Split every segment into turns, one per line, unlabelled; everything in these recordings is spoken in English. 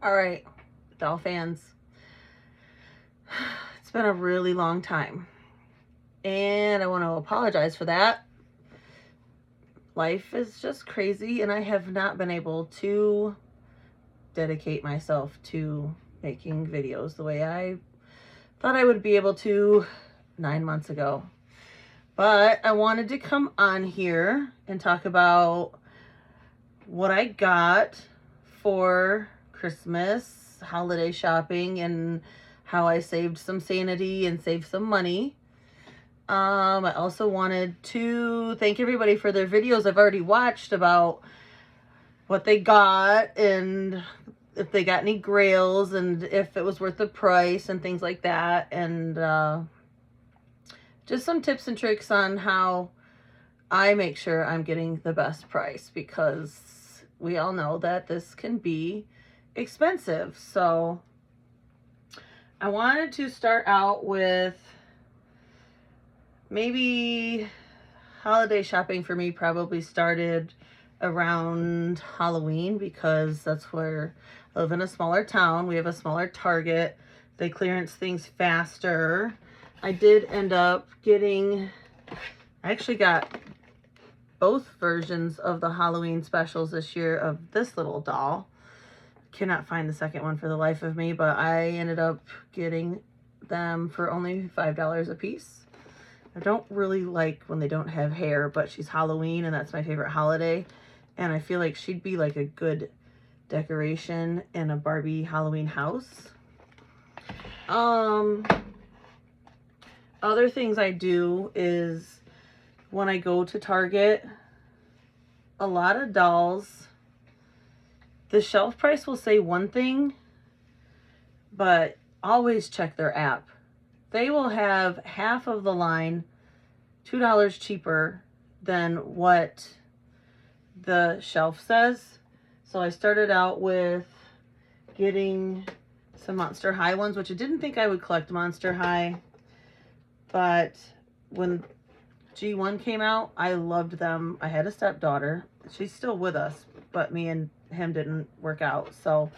All right, doll fans, it's been a really long time, and I want to apologize for that. Life is just crazy, and I have not been able to dedicate myself to making videos the way I thought I would be able to 9 months ago. But I wanted to come on here and talk about what I got for Christmas, holiday shopping, and how I saved some sanity and saved some money. I also wanted to thank everybody for their videos I've already watched about what they got and if they got any grails and if it was worth the price and things like that. And just some tips and tricks on how I make sure I'm getting the best price, because we all know that this can be expensive. So I wanted to start out with maybe holiday shopping for me probably started around Halloween, because that's where I live in a smaller town. We have a smaller Target. They clearance things faster. I did end up getting, I actually got both versions of the Halloween specials this year of this little doll. Cannot find the second one for the life of me, but I ended up getting them for only $5 a piece. I don't really like when they don't have hair, but she's Halloween and that's my favorite holiday. And I feel like she'd be like a good decoration in a Barbie Halloween house. Other things I do is when I go to Target, a lot of dolls, the shelf price will say one thing, but always check their app. They will have half of the line $2 cheaper than what the shelf says. So I started out with getting some Monster High ones, which I didn't think I would collect Monster High, but when G1 came out, I loved them. I had a stepdaughter. She's still with us, but me and him didn't work out. So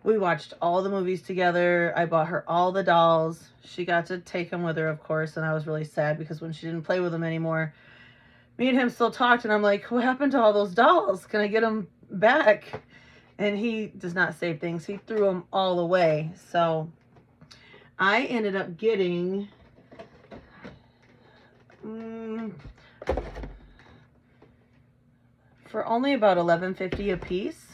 we watched all the movies together. I bought her all the dolls. She got to take them with her, of course, and I was really sad because when she didn't play with them anymore, me and him still talked, and I'm like, what happened to all those dolls? Can I get them back? And he does not save things. He threw them all away. So I ended up getting for only about $11.50 a piece.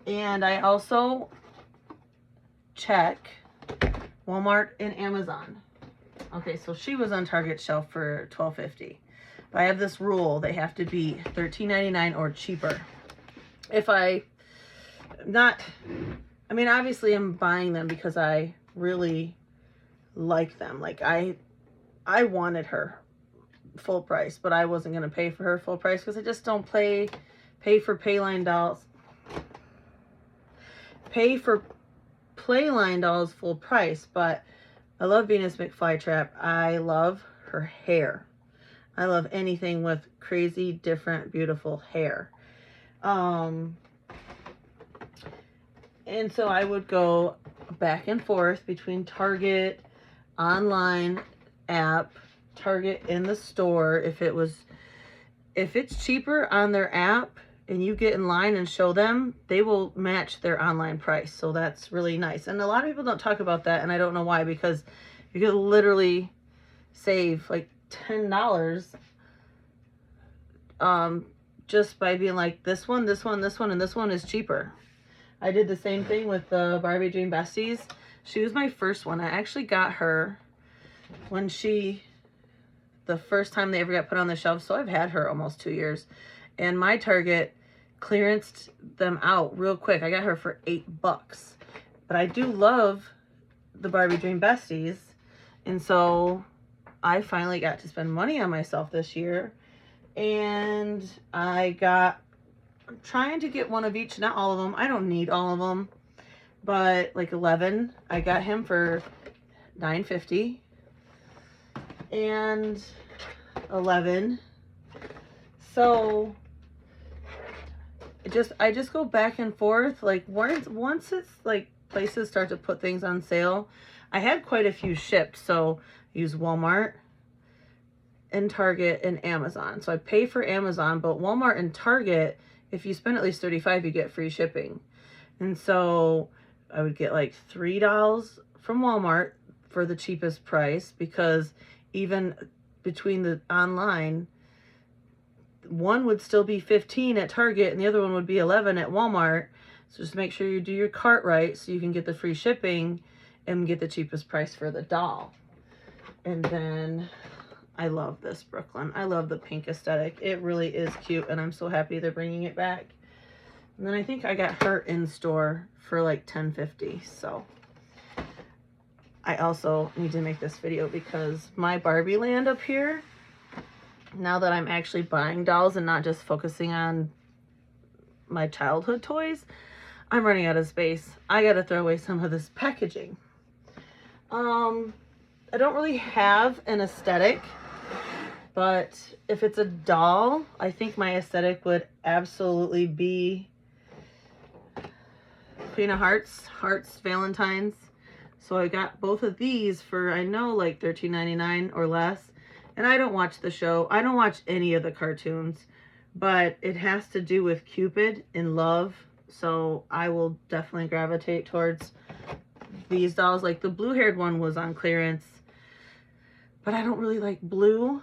And I also check Walmart and Amazon. Okay, so she was on Target shelf for $12.50. But I have this rule, they have to be $13.99 or cheaper. If I not, I mean, obviously I'm buying them because I really like them. Like I wanted her full price, but I wasn't going to pay for her full price because I just don't pay for Playline dolls. Pay for Playline dolls full price, but I love Venus McFlytrap. I love her hair. I love anything with crazy, different, beautiful hair. And so I would go back and forth between Target, online, app, Target in the store. If it's cheaper on their app and you get in line and show them, they will match their online price. So that's really nice. And a lot of people don't talk about that, and I don't know why, because you could literally save like $10 just by being like, this one, this one, this one, and this one is cheaper. I did the same thing with the Barbie Dream Besties. She was my first one. I actually got her when the first time they ever got put on the shelf. So I've had her almost 2 years. And my Target clearanced them out real quick. I got her for $8. But I do love the Barbie Dream Besties. And so I finally got to spend money on myself this year. And I'm trying to get one of each, not all of them. I don't need all of them, but like 11. I got him for $9.50 and 11. So I just go back and forth. Like once it's like places start to put things on sale, I had quite a few shipped. So I use Walmart and Target and Amazon. So I pay for Amazon, but Walmart and Target, if you spend at least $35, you get free shipping. And so I would get like $3 from Walmart for the cheapest price, because even between the online, one would still be 15 at Target and the other one would be 11 at Walmart. So just make sure you do your cart right so you can get the free shipping and get the cheapest price for the doll. And then I love this Brooklyn. I love the pink aesthetic. It really is cute, and I'm so happy they're bringing it back. And then I think I got her in store for like $10.50. So I also need to make this video because my Barbie land up here, now that I'm actually buying dolls and not just focusing on my childhood toys, I'm running out of space. I gotta throw away some of this packaging. I don't really have an aesthetic, but if it's a doll, I think my aesthetic would absolutely be Queen of Hearts, Valentine's. So I got both of these for, I know, like $13.99 or less. And I don't watch the show. I don't watch any of the cartoons, but it has to do with Cupid and love. So I will definitely gravitate towards these dolls. Like the blue-haired one was on clearance, but I don't really like blue.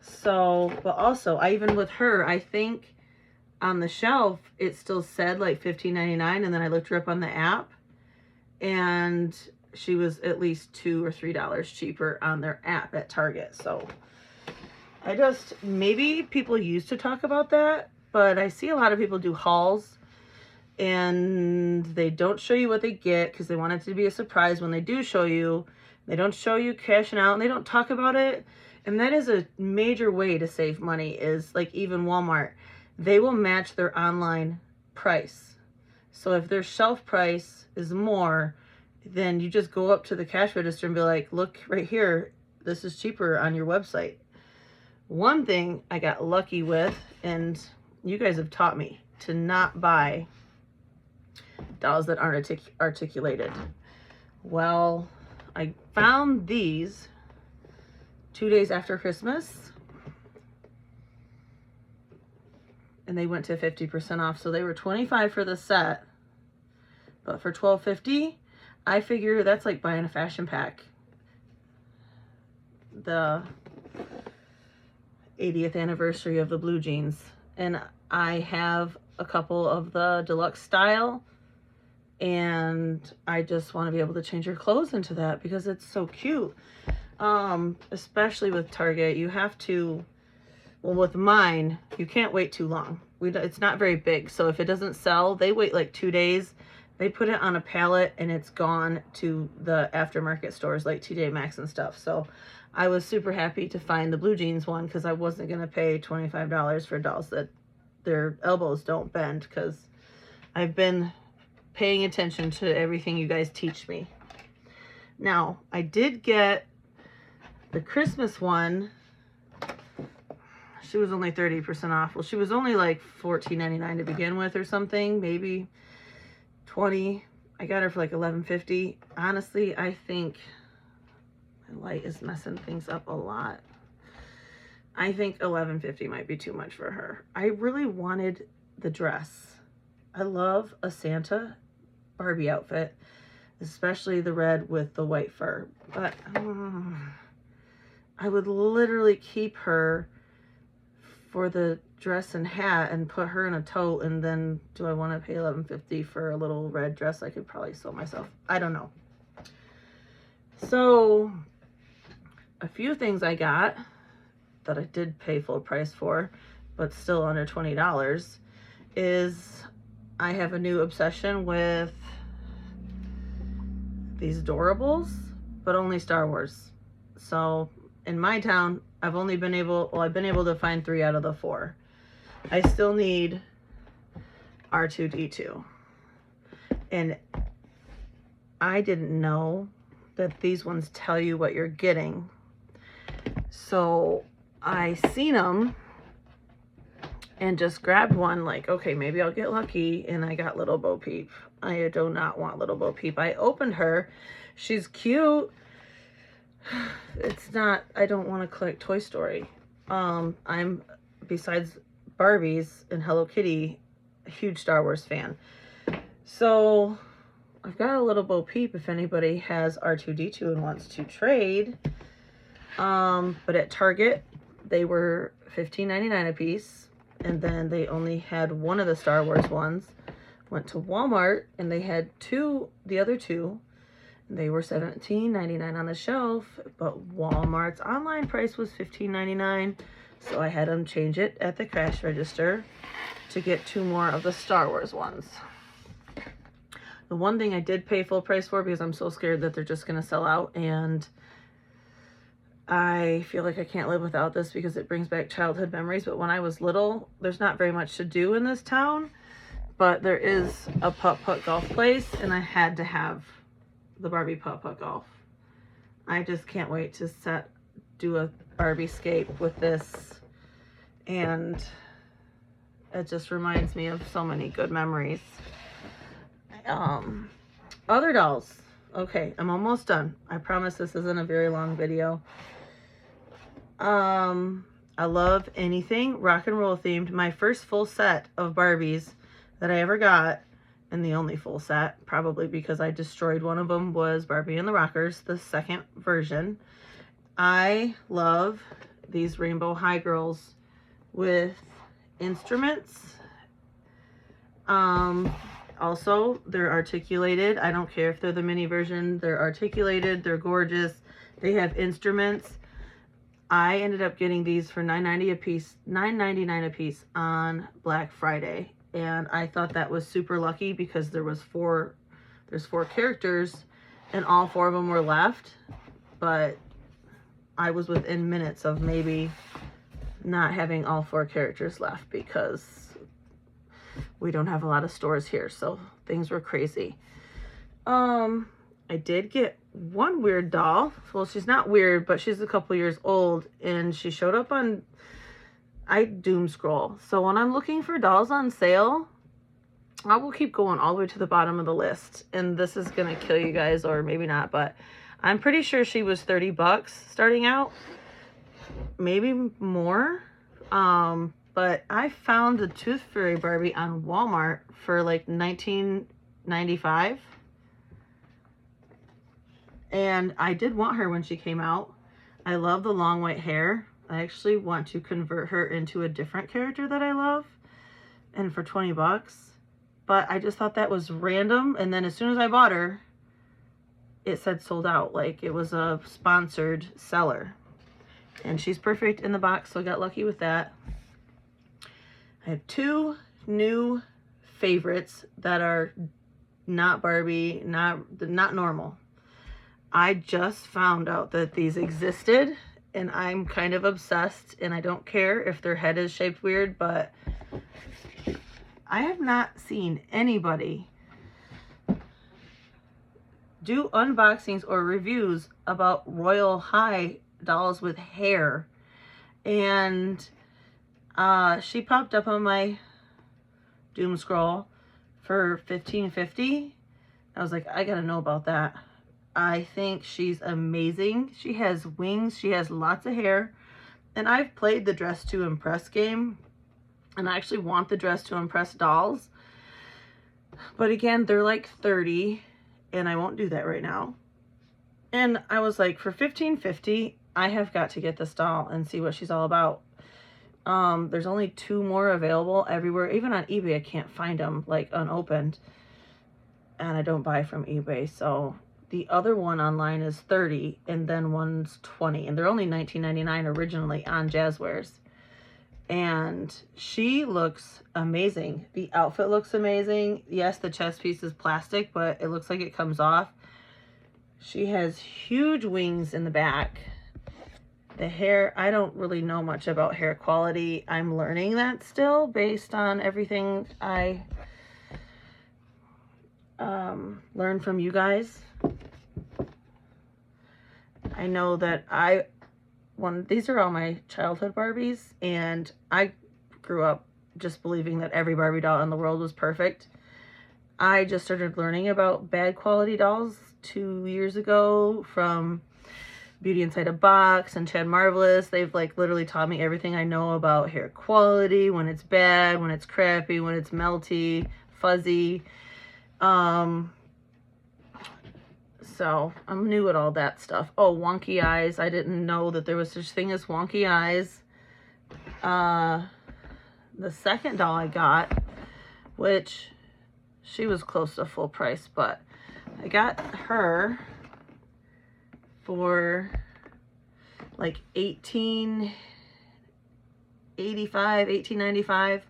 So, but also, even with her, I think on the shelf, it still said like $15.99, and then I looked her up on the app, and she was at least $2 or $3 cheaper on their app at Target. So maybe people used to talk about that, but I see a lot of people do hauls and they don't show you what they get because they want it to be a surprise. When they do show you, they don't show you cashing out and they don't talk about it. And that is a major way to save money, is like even Walmart, they will match their online price. So if their shelf price is more, then you just go up to the cash register and be like, look right here, this is cheaper on your website. One thing I got lucky with, and you guys have taught me to not buy dolls that aren't articulated. Well, I found these 2 days after Christmas, and they went to 50% off. So they were $25 for the set, but for $12.50, I figure that's like buying a fashion pack. The 80th anniversary of the blue jeans, and I have a couple of the deluxe style, and I just want to be able to change your clothes into that because it's so cute. Especially with Target, you have to, well, with mine, you can't wait too long. It's not very big, so if it doesn't sell, they wait like 2 days. They put it on a pallet and it's gone to the aftermarket stores like TJ Maxx and stuff. So I was super happy to find the blue jeans one because I wasn't going to pay $25 for dolls that their elbows don't bend, because I've been paying attention to everything you guys teach me. Now, I did get the Christmas one. She was only 30% off. Well, she was only like $14.99 to begin with or something, maybe $20. I got her for like $11.50. Honestly, I think my light is messing things up a lot. I think $11.50 might be too much for her. I really wanted the dress. I love a Santa Barbie outfit, especially the red with the white fur, but I would literally keep her for the dress and hat and put her in a tote, and then do I want to pay $11.50 for a little red dress I could probably sew myself? I don't know. So a few things I got that I did pay full price for, but still under $20, is I have a new obsession with these Adorables, but only Star Wars. So in my town, I've been able to find 3 out of the 4. I still need R2-D2. And I didn't know that these ones tell you what you're getting. So I seen them and just grabbed one, like, okay, maybe I'll get lucky, and I got Little Bo Peep. I do not want Little Bo Peep. I opened her. She's cute. It's not, I don't want to collect Toy Story. I'm, besides Barbies and Hello Kitty, a huge Star Wars fan. So I've got a Little Bo Peep if anybody has R2-D2 and wants to trade. But at Target, they were $15.99 a piece. And then they only had one of the Star Wars ones. Went to Walmart and they had the other two. And they were $17.99 on the shelf. But Walmart's online price was $15.99. So I had them change it at the cash register to get 2 more of the Star Wars ones. The one thing I did pay full price for because I'm so scared that they're just going to sell out, and I feel like I can't live without this because it brings back childhood memories. But when I was little, there's not very much to do in this town, but there is a putt-putt golf place, and I had to have the Barbie putt-putt golf. I just can't wait to do a Barbie scape with this, and it just reminds me of so many good memories. Other dolls. Okay, I'm almost done. I promise this isn't a very long video. I love anything rock and roll themed. My first full set of Barbies that I ever got, and the only full set, probably because I destroyed one of them, was Barbie and the Rockers, the second version. I love these Rainbow High Girls with instruments. Also, they're articulated. I don't care if they're the mini version. They're articulated. They're gorgeous. They have instruments. I ended up getting these for $9.90 a piece, $9.99 a piece on Black Friday. And I thought that was super lucky because there's 4 characters and all 4 of them were left. But I was within minutes of maybe not having all 4 characters left because we don't have a lot of stores here, so things were crazy. I did get one weird doll. Well, she's not weird, but she's a couple years old, and she showed up on iDoomScroll. So when I'm looking for dolls on sale, I will keep going all the way to the bottom of the list. And this is gonna kill you guys, or maybe not, but I'm pretty sure she was 30 bucks starting out, maybe more. But I found the Tooth Fairy Barbie on Walmart for like $19.95. And I did want her when she came out. I love the long white hair. I actually want to convert her into a different character that I love. And for 20 bucks. But I just thought that was random. And then as soon as I bought her, it said sold out. Like it was a sponsored seller. And she's perfect in the box, so I got lucky with that. I have 2 new favorites that are not Barbie, not normal. I just found out that these existed, and I'm kind of obsessed, and I don't care if their head is shaped weird, but I have not seen anybody do unboxings or reviews about Royal High dolls with hair. And she popped up on my doom scroll for $15.50. I was like, I gotta know about that. I think she's amazing. She has wings. She has lots of hair. And I've played the Dress to Impress game, and I actually want the Dress to Impress dolls. But again, they're like 30, and I won't do that right now. And I was like, for $15.50, I have got to get this doll and see what she's all about. There's only 2 more available everywhere. Even on eBay, I can't find them like unopened, and I don't buy from eBay. So the other one online is 30, and then one's 20, and they're only $19.99 originally on Jazzwares. And she looks amazing. The outfit looks amazing. Yes, the chest piece is plastic, but it looks like it comes off. She has huge wings in the back. The hair, I don't really know much about hair quality. I'm learning that still based on everything I learned from you guys. I know that these are all my childhood Barbies, and I grew up just believing that every Barbie doll in the world was perfect. I just started learning about bad quality dolls 2 years ago from Beauty Inside a Box and Chad Marvelous. They've like literally taught me everything I know about hair quality, when it's bad, when it's crappy, when it's melty, fuzzy. So I'm new at all that stuff. Oh, wonky eyes. I didn't know that there was such a thing as wonky eyes. The second doll I got, which she was close to full price, but I got her for like $18.85, $18.95,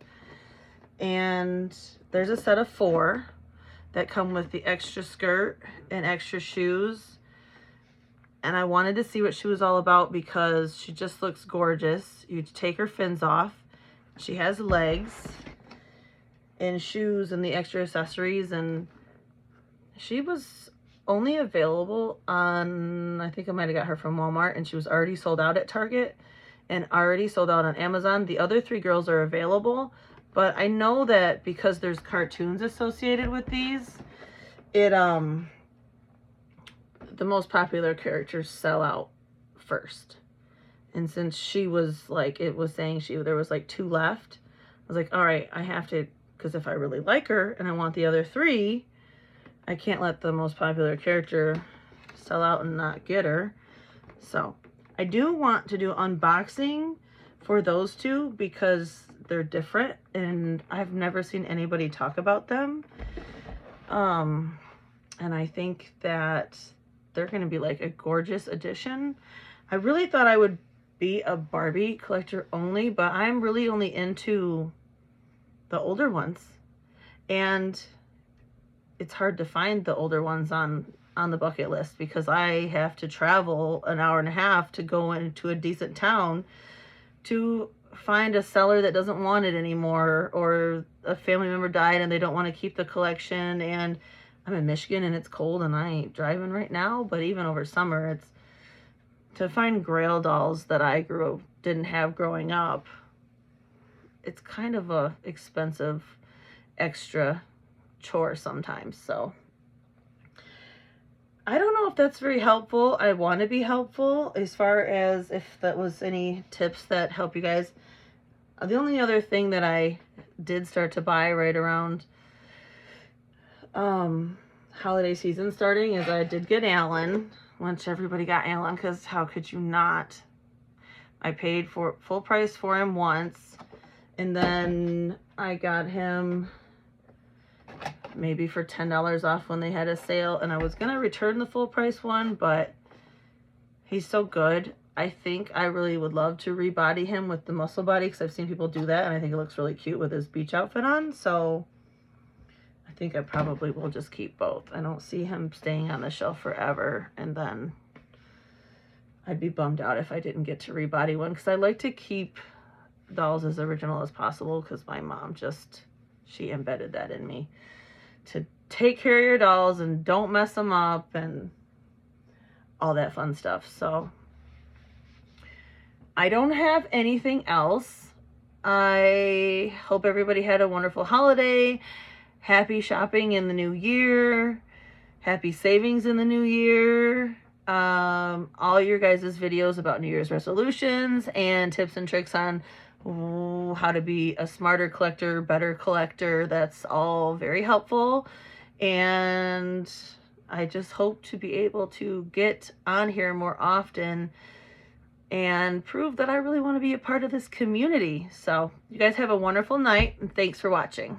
and there's a set of 4 that come with the extra skirt and extra shoes, and I wanted to see what she was all about because she just looks gorgeous. You take her fins off, she has legs and shoes and the extra accessories, and she was only available on, I think I might have got her from Walmart, and she was already sold out at Target and already sold out on Amazon. The other 3 girls are available, but I know that because there's cartoons associated with these, the most popular characters sell out first. And since she was like, it was saying there was like 2 left, I was like, all right, I have to, because if I really like her and I want the other 3, I can't let the most popular character sell out and not get her. So I do want to do unboxing for those 2 because they're different and I've never seen anybody talk about them. And I think that they're going to be like a gorgeous addition. I really thought I would be a Barbie collector only, but I'm really only into the older ones, and it's hard to find the older ones on the bucket list because I have to travel an hour and a half to go into a decent town to find a seller that doesn't want it anymore, or a family member died and they don't want to keep the collection. And I'm in Michigan and it's cold and I ain't driving right now, but even over summer, it's to find Grail dolls that I didn't have growing up. It's kind of a expensive extra chore sometimes. So I don't know if that's very helpful. I want to be helpful as far as if that was any tips that help you guys. The only other thing that I did start to buy right around holiday season starting is I did get Alan, which everybody got Alan because how could you not? I paid for full price for him once, and then I got him maybe for $10 off when they had a sale, and I was gonna return the full price one, but he's so good. I think I really would love to rebody him with the muscle body because I've seen people do that and I think it looks really cute with his beach outfit on. So I think I probably will just keep both. I don't see him staying on the shelf forever, and then I'd be bummed out if I didn't get to rebody one because I like to keep dolls as original as possible because my mom she embedded that in me to take care of your dolls and don't mess them up and all that fun stuff. So I don't have anything else. I hope everybody had a wonderful holiday. Happy shopping in the new year. Happy savings in the new year. All your guys' videos about New Year's resolutions and tips and tricks on how to be a smarter collector, better collector. That's all very helpful. And I just hope to be able to get on here more often and prove that I really want to be a part of this community. So you guys have a wonderful night and thanks for watching.